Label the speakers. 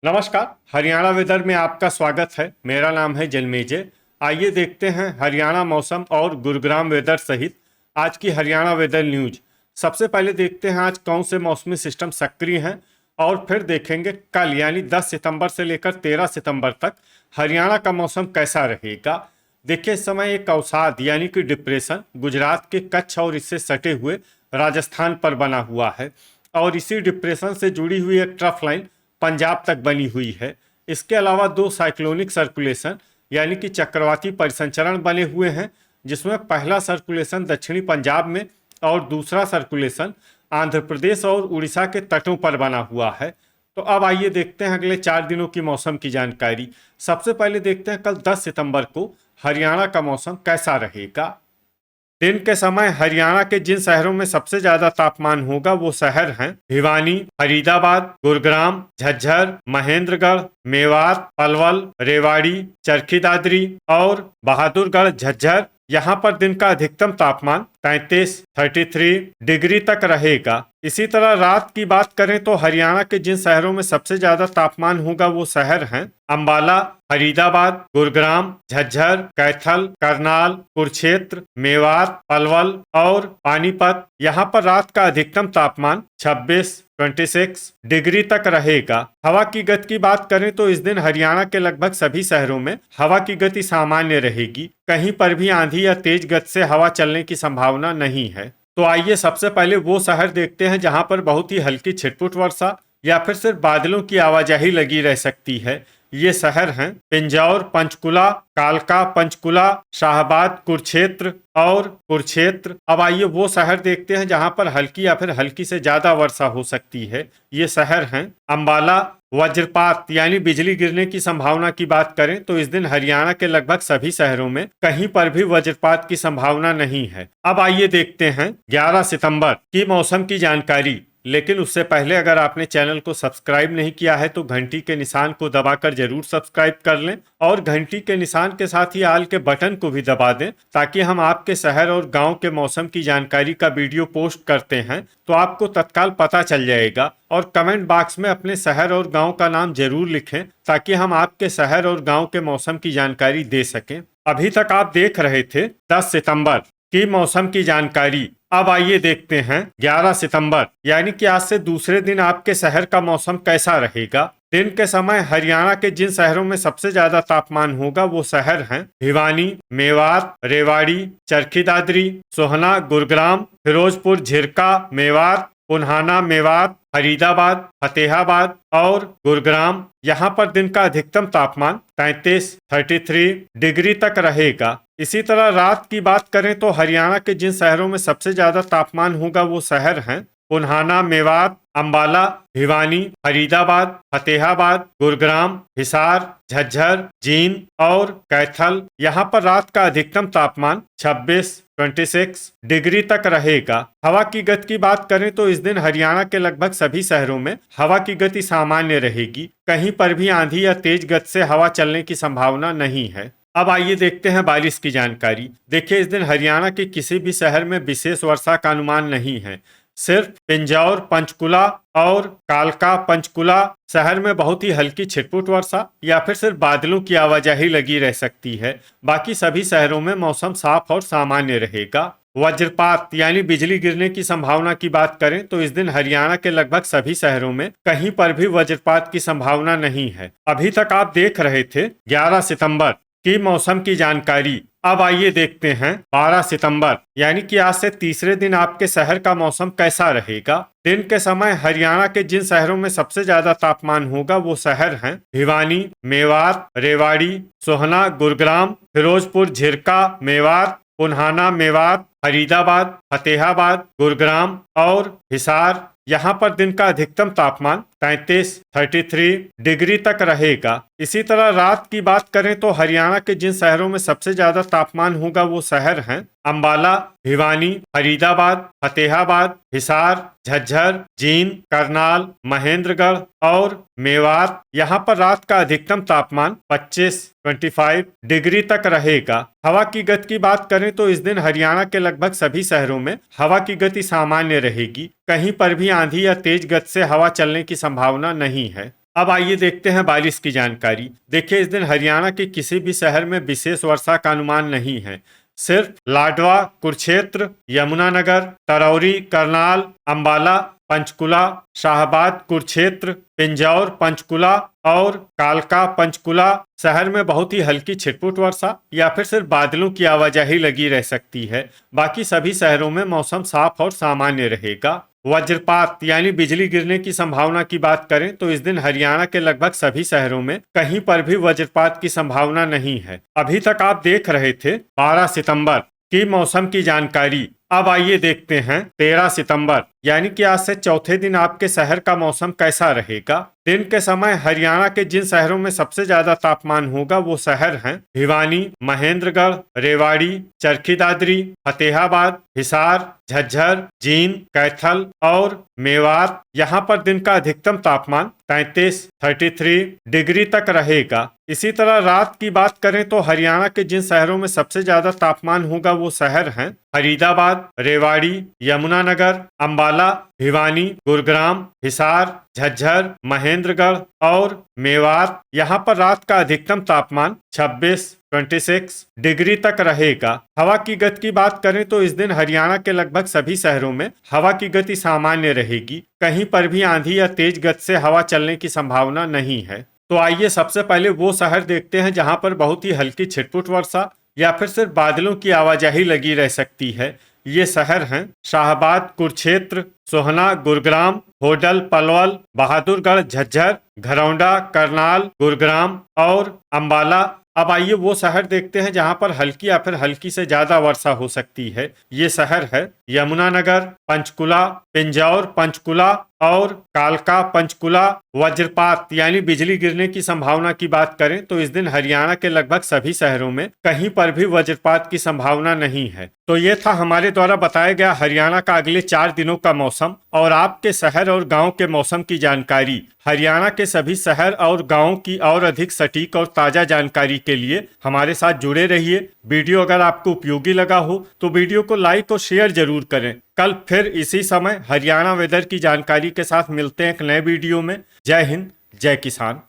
Speaker 1: नमस्कार। हरियाणा वेदर में आपका स्वागत है। मेरा नाम है जन्मेजय। आइए देखते हैं हरियाणा मौसम और गुरुग्राम वेदर सहित आज की हरियाणा वेदर न्यूज। सबसे पहले देखते हैं आज कौन से मौसमी सिस्टम सक्रिय हैं और फिर देखेंगे कल यानी 10 सितंबर से लेकर 13 सितंबर तक हरियाणा का मौसम कैसा रहेगा। देखिए, इस समय एक अवसाद यानी कि डिप्रेशन गुजरात के कच्छ और इससे सटे हुए राजस्थान पर बना हुआ है और इसी डिप्रेशन से जुड़ी हुई एक ट्रफ लाइन पंजाब तक बनी हुई है। इसके अलावा दो साइक्लोनिक सर्कुलेशन यानी कि चक्रवाती परिसंचरण बने हुए हैं, जिसमें पहला सर्कुलेशन दक्षिणी पंजाब में और दूसरा सर्कुलेशन आंध्र प्रदेश और उड़ीसा के तटों पर बना हुआ है। तो अब आइए देखते हैं अगले 4 दिनों की मौसम की जानकारी। सबसे पहले देखते हैं कल 10 सितंबर को हरियाणा का मौसम कैसा रहेगा। दिन के समय हरियाणा के जिन शहरों में सबसे ज्यादा तापमान होगा वो शहर हैं भिवानी, फरीदाबाद, गुरुग्राम, झज्जर, महेंद्रगढ़, मेवात, पलवल, रेवाड़ी, चरखी दादरी और बहादुरगढ़ झज्जर। यहाँ पर दिन का अधिकतम तापमान 33 डिग्री तक रहेगा। इसी तरह रात की बात करें तो हरियाणा के जिन शहरों में सबसे ज्यादा तापमान होगा वो शहर हैं अंबाला, फरीदाबाद, गुरुग्राम, झज्जर, कैथल, करनाल, कुरुक्षेत्र, मेवात, पलवल और पानीपत। यहाँ पर रात का अधिकतम तापमान 26 डिग्री तक रहेगा। हवा की गति की बात करें तो इस दिन हरियाणा के लगभग सभी शहरों में हवा की गति सामान्य रहेगी। कहीं पर भी आंधी या तेज गति से हवा चलने की संभावना नहीं है। तो आइए सबसे पहले वो शहर देखते हैं जहां पर बहुत ही हल्की छिटपुट वर्षा या फिर सिर्फ बादलों की आवाजाही लगी रह सकती है। ये शहर हैं पिंजौर, पंचकुला, कालका, पंचकुला, शाहबाद, कुरुक्षेत्र और कुरुक्षेत्र। अब आइए वो शहर देखते हैं जहां पर हल्की या फिर हल्की से ज्यादा वर्षा हो सकती है। ये शहर हैं अंबाला। वज्रपात यानी बिजली गिरने की संभावना की बात करें तो इस दिन हरियाणा के लगभग सभी शहरों में कहीं पर भी वज्रपात की संभावना नहीं है। अब आइए देखते हैं 11 सितंबर की मौसम की जानकारी। लेकिन उससे पहले अगर आपने चैनल को सब्सक्राइब नहीं किया है तो घंटी के निशान को दबाकर जरूर सब्सक्राइब कर लें और घंटी के निशान के साथ ही आल के बटन को भी दबा दें, ताकि हम आपके शहर और गांव के मौसम की जानकारी का वीडियो पोस्ट करते हैं तो आपको तत्काल पता चल जाएगा। और कमेंट बॉक्स में अपने शहर और गांव का नाम जरूर लिखें ताकि हम आपके शहर और गांव के मौसम की जानकारी दे सकें। अभी तक आप देख रहे थे 10 सितंबर की मौसम की जानकारी। अब आइए देखते हैं 11 सितंबर यानी कि आज से दूसरे दिन आपके शहर का मौसम कैसा रहेगा। दिन के समय हरियाणा के जिन शहरों में सबसे ज्यादा तापमान होगा वो शहर हैं भिवानी, मेवात, रेवाड़ी, चरखी दादरी, सोहना, गुरुग्राम, फिरोजपुर, झिरका, मेवात, पुन्हाना, मेवात, फरीदाबाद, फतेहाबाद और गुरुग्राम। यहाँ पर दिन का अधिकतम तापमान 33 डिग्री तक रहेगा। इसी तरह रात की बात करें तो हरियाणा के जिन शहरों में सबसे ज्यादा तापमान होगा वो शहर हैं पुन्हाना, मेवात, अंबाला, भिवानी, फरीदाबाद, फतेहाबाद, गुरुग्राम, हिसार, झज्जर, जींद और कैथल। यहाँ पर रात का अधिकतम तापमान 26 डिग्री तक रहेगा। हवा की गति की बात करें तो इस दिन हरियाणा के लगभग सभी शहरों में हवा की गति सामान्य रहेगी। कहीं पर भी आंधी या तेज गति से हवा चलने की संभावना नहीं है। अब आइए देखते हैं बारिश की जानकारी। देखिए, इस दिन हरियाणा के किसी भी शहर में विशेष वर्षा का अनुमान नहीं है। सिर्फ पिंजौर, पंचकुला और कालका, पंचकुला शहर में बहुत ही हल्की छिटपुट वर्षा या फिर सिर्फ बादलों की आवाजाही लगी रह सकती है। बाकी सभी शहरों में मौसम साफ और सामान्य रहेगा। वज्रपात यानी बिजली गिरने की संभावना की बात करें तो इस दिन हरियाणा के लगभग सभी शहरों में कहीं पर भी वज्रपात की संभावना नहीं है। अभी तक आप देख रहे थे 11 सितंबर की मौसम की जानकारी। अब आइए देखते हैं 12 सितंबर यानी कि आज से तीसरे दिन आपके शहर का मौसम कैसा रहेगा। दिन के समय हरियाणा के जिन शहरों में सबसे ज्यादा तापमान होगा वो शहर हैं भिवानी, मेवात, रेवाड़ी, सोहना, गुरुग्राम, फिरोजपुर, झिरका, मेवात, पुन्हाना, मेवात, फरीदाबाद, फतेहाबाद, गुरुग्राम और हिसार। यहाँ पर दिन का अधिकतम तापमान 33 डिग्री तक रहेगा। इसी तरह रात की बात करें तो हरियाणा के जिन शहरों में सबसे ज्यादा तापमान होगा वो शहर हैं अंबाला, भिवानी, फरीदाबाद, फतेहाबाद, हिसार, झज्जर, जींद, करनाल, महेंद्रगढ़ और मेवात। यहाँ पर रात का अधिकतम तापमान 25 डिग्री तक रहेगा। हवा की गति की बात करें तो इस दिन हरियाणा के लगभग सभी शहरों में हवा की गति सामान्य रहेगी। कहीं पर भी आंधी या तेज गति से हवा चलने की संभावना नहीं है। अब आइए देखते हैं बारिश की जानकारी। देखिए, इस दिन हरियाणा के किसी भी शहर में विशेष वर्षा का अनुमान नहीं है। सिर्फ लाडवा, कुरुक्षेत्र, यमुनानगर, तरौरी, करनाल, अंबाला, पंचकुला, शाहबाद, कुरुक्षेत्र, पिंजौर, पंचकुला और कालका, पंचकुला शहर में बहुत ही हल्की छिटपुट वर्षा या फिर सिर्फ बादलों की आवाजाही लगी रह सकती है। बाकी सभी शहरों में मौसम साफ और सामान्य रहेगा। वज्रपात यानी बिजली गिरने की संभावना की बात करें तो इस दिन हरियाणा के लगभग सभी शहरों में कहीं पर भी वज्रपात की संभावना नहीं है। अभी तक आप देख रहे थे 12 सितंबर की मौसम की जानकारी। अब आइए देखते हैं 13 सितंबर यानी कि आज से चौथे दिन आपके शहर का मौसम कैसा रहेगा। दिन के समय हरियाणा के जिन शहरों में सबसे ज्यादा तापमान होगा वो शहर हैं भिवानी, महेंद्रगढ़, रेवाड़ी, चरखी दादरी, फतेहाबाद, हिसार, झज्जर, जींद, कैथल और मेवात। यहाँ पर दिन का अधिकतम तापमान 33 डिग्री तक रहेगा। इसी तरह रात की बात करें तो हरियाणा के जिन शहरों में सबसे ज्यादा तापमान होगा वो शहर हैं फरीदाबाद, रेवाड़ी, यमुनानगर, अंबाला, भिवानी, गुरुग्राम, हिसार, झज्जर, महेंद्रगढ़ और मेवात। यहाँ पर रात का अधिकतम तापमान 26 डिग्री तक रहेगा। हवा की गति की बात करें तो इस दिन हरियाणा के लगभग सभी शहरों में हवा की गति सामान्य रहेगी। कहीं पर भी आंधी या तेज गति से हवा चलने की संभावना नहीं है। तो आइए सबसे पहले वो शहर देखते हैं जहां पर बहुत ही हल्की छिटपुट वर्षा या फिर सिर्फ बादलों की आवाजाही लगी रह सकती है। ये शहर हैं शाहबाद, कुरुक्षेत्र, सोहना, गुरुग्राम, होडल, पलवल, बहादुरगढ़, झज्जर, घरौंडा, करनाल, गुरुग्राम और अंबाला। अब आइए वो शहर देखते हैं जहां पर हल्की या फिर हल्की से ज्यादा वर्षा हो सकती है। ये शहर है यमुनानगर, पंचकुला, पिंजौर, पंचकुला और कालका, पंचकुला। वज्रपात यानी बिजली गिरने की संभावना की बात करें तो इस दिन हरियाणा के लगभग सभी शहरों में कहीं पर भी वज्रपात की संभावना नहीं है। तो ये था हमारे द्वारा बताया गया हरियाणा का अगले 4 दिनों का मौसम और आपके शहर और गांव के मौसम की जानकारी। हरियाणा के सभी शहर और गांवों की और अधिक सटीक और ताजा जानकारी के लिए हमारे साथ जुड़े रहिए। वीडियो अगर आपको उपयोगी लगा हो तो वीडियो को लाइक और शेयर जरूर करें। कल फिर इसी समय हरियाणा वेदर की जानकारी के साथ मिलते हैं एक नए वीडियो में। जय हिंद, जय किसान।